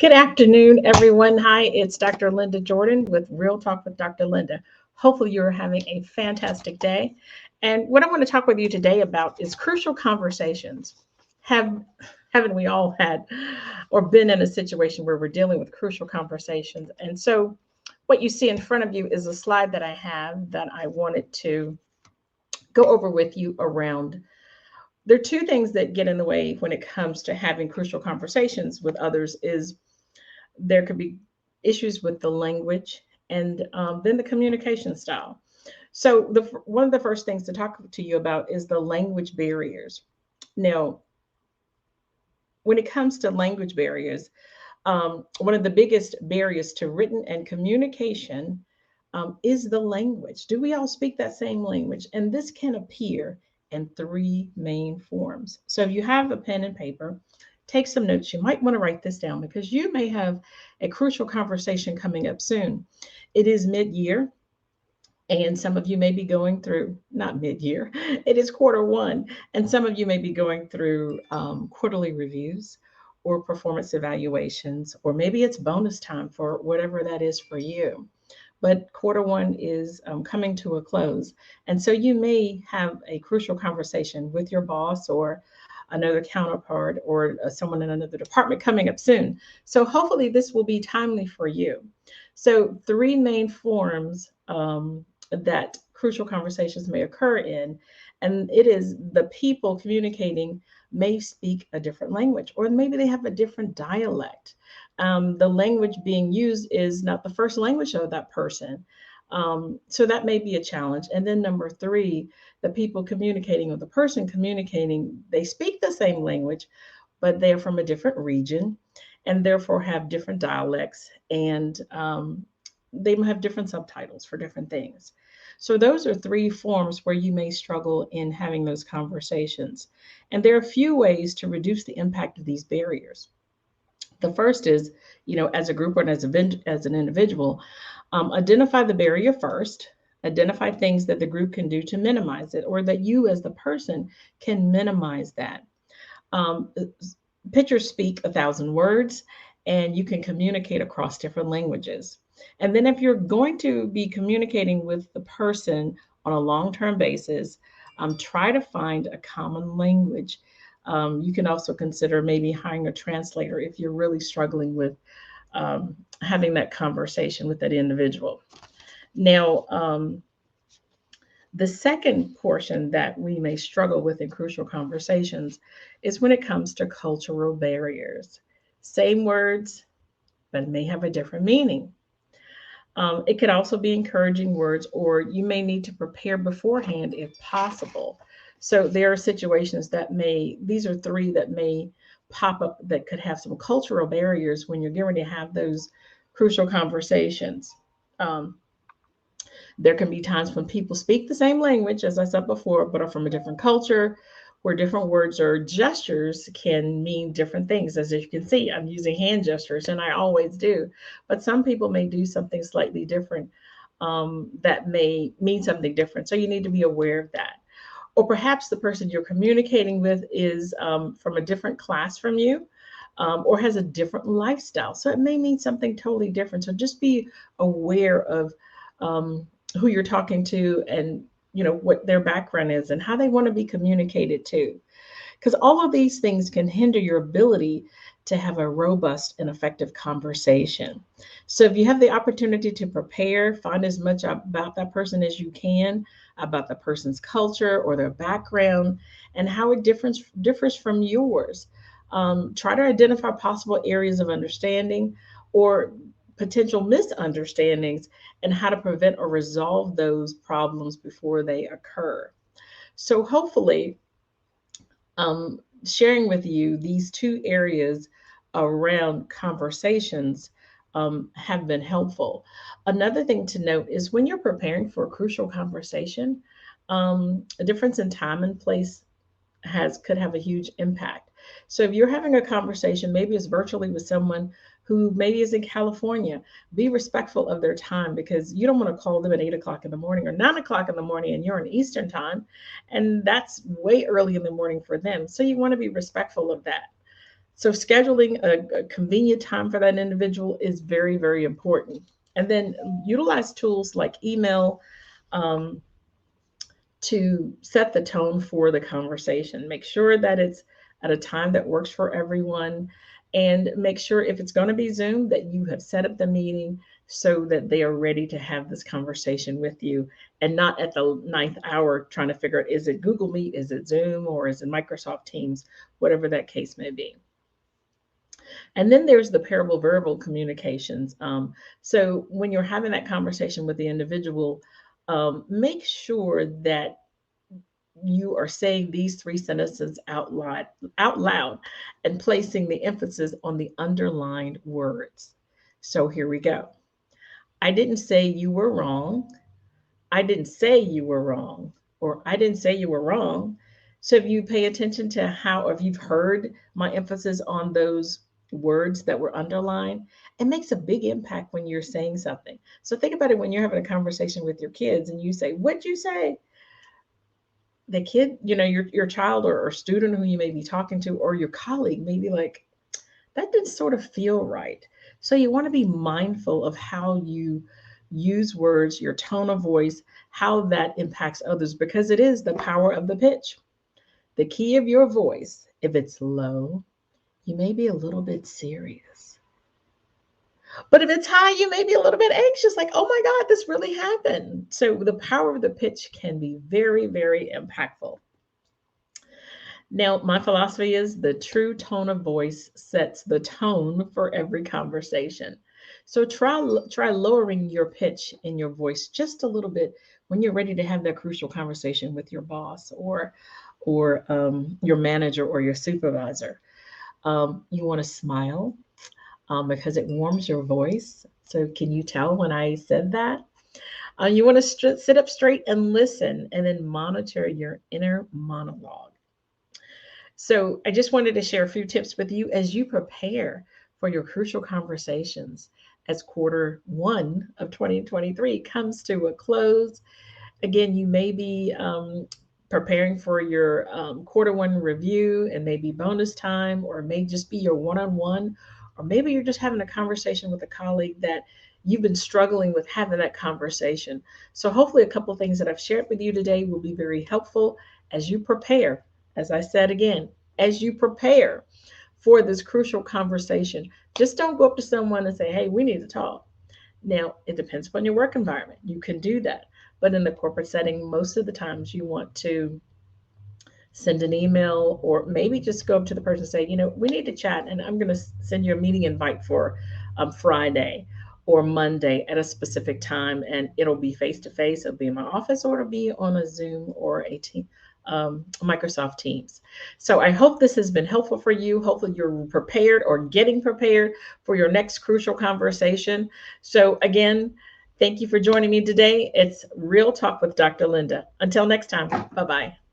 Good afternoon, everyone. Hi, it's Dr. Linda Jordan with Real Talk with Dr. Linda. Hopefully, you're having a fantastic day. And what I want to talk with you today about is crucial conversations. Have haven't we all had or been in a situation where we're dealing with crucial conversations? And so, what you see in front of you is a slide that I have that I wanted to go over with you around. There are two things that get in the way when it comes to having crucial conversations with others is there could be issues with the language and then the communication style. So one of the first things to talk to you about is the language barriers. Now, when it comes to language barriers, one of the biggest barriers to written and communication is the language. Do we all speak that same language? And this can appear in three main forms. So if you have a pen and paper, take some notes. You might want to write this down because you may have a crucial conversation coming up soon. It is mid-year, and some of you may be going through, not mid-year, it is quarter one, and some of you may be going through quarterly reviews or performance evaluations, or maybe it's bonus time for whatever that is for you. But quarter one is coming to a close. And so you may have a crucial conversation with your boss or another counterpart or someone in another department coming up soon. So hopefully this will be timely for you. So three main forms that crucial conversations may occur in, and it is the people communicating may speak a different language, or maybe they have a different dialect. The language being used is not the first language of that person. So that may be a challenge. And then number three, the people communicating or the person communicating, they speak the same language, but they're from a different region and therefore have different dialects and they may have different subtitles for different things. So those are three forms where you may struggle in having those conversations. And there are a few ways to reduce the impact of these barriers. The first is, as a group or as an individual, identify the barrier first, identify things that the group can do to minimize it, or that you as the person can minimize that. Um, Pictures speak 1,000 words, and you can communicate across different languages. And then if you're going to be communicating with the person on a long-term basis, try to find a common language. You can also consider maybe hiring a translator if you're really struggling with having that conversation with that individual. Now, the second portion that we may struggle with in crucial conversations is when it comes to cultural barriers. Same words, but it may have a different meaning. It could also be encouraging words, or you may need to prepare beforehand if possible. So there are situations these are three that may pop up that could have some cultural barriers when you're getting ready to have those crucial conversations. Um, there can be times when people speak the same language, as I said before, but are from a different culture, where different words or gestures can mean different things. As you can see, I'm using hand gestures, and I always do. But some people may do something slightly different that may mean something different. So you need to be aware of that. Or perhaps the person you're communicating with is from a different class from you. Or has a different lifestyle. So it may mean something totally different. So just be aware of um, who you're talking to and what their background is and how they want to be communicated to, because all of these things can hinder your ability to have a robust and effective conversation. So if you have the opportunity to prepare, find as much about that person as you can, about the person's culture or their background and how it differs from yours. Try to identify possible areas of understanding or potential misunderstandings and how to prevent or resolve those problems before they occur. So hopefully, sharing with you these two areas around conversations have been helpful. Another thing to note is when you're preparing for a crucial conversation, a difference in time and place could have a huge impact. So if you're having a conversation, maybe it's virtually with someone who maybe is in California, be respectful of their time because you don't want to call them at 8 o'clock in the morning or 9 o'clock in the morning and you're in Eastern time. And that's way early in the morning for them. So you want to be respectful of that. So scheduling a convenient time for that individual is very, very important. And then utilize tools like email um, to set the tone for the conversation. Make sure that it's at a time that works for everyone. And make sure if it's going to be Zoom that you have set up the meeting so that they are ready to have this conversation with you and not at the ninth hour trying to figure out, is it Google Meet, is it Zoom, or is it Microsoft Teams, whatever that case may be. And then there's the parable verbal communications. So when you're having that conversation with the individual, make sure that you are saying these three sentences out loud and placing the emphasis on the underlined words. So here we go. I didn't say you were wrong. I didn't say you were wrong, or I didn't say you were wrong. So if you pay attention to how, if you've heard my emphasis on those words that were underlined, it makes a big impact when you're saying something. So think about it when you're having a conversation with your kids and you say, what'd you say? The kid, your child or student who you may be talking to, or your colleague may be like, that didn't sort of feel right. So you want to be mindful of how you use words, your tone of voice, how that impacts others, because it is the power of the pitch. The key of your voice, if it's low, you may be a little bit serious. But if it's high, you may be a little bit anxious, like, oh my God, this really happened. So the power of the pitch can be very, very impactful. Now, my philosophy is the true tone of voice sets the tone for every conversation. So try lowering your pitch in your voice just a little bit when you're ready to have that crucial conversation with your boss or your manager or your supervisor. You want to smile because it warms your voice. So can you tell when I said that? You want to sit up straight and listen, and then monitor your inner monologue. So I just wanted to share a few tips with you as you prepare for your crucial conversations as quarter one of 2023 comes to a close. Again, you may be preparing for your quarter one review and maybe bonus time, or it may just be your one-on-one, or maybe you're just having a conversation with a colleague that you've been struggling with having that conversation. So hopefully a couple of things that I've shared with you today will be very helpful as you prepare. As I said again, as you prepare for this crucial conversation, just don't go up to someone and say, hey, we need to talk. Now, it depends upon your work environment. You can do that. But in the corporate setting, most of the times you want to send an email or maybe just go up to the person and say, we need to chat, and I'm going to send you a meeting invite for Friday or Monday at a specific time, and it'll be face to face. It'll be in my office, or it'll be on a Zoom or a Microsoft Teams. So I hope this has been helpful for you. Hopefully you're prepared or getting prepared for your next crucial conversation. So again, thank you for joining me today. It's Real Talk with Dr. Linda. Until next time, bye-bye.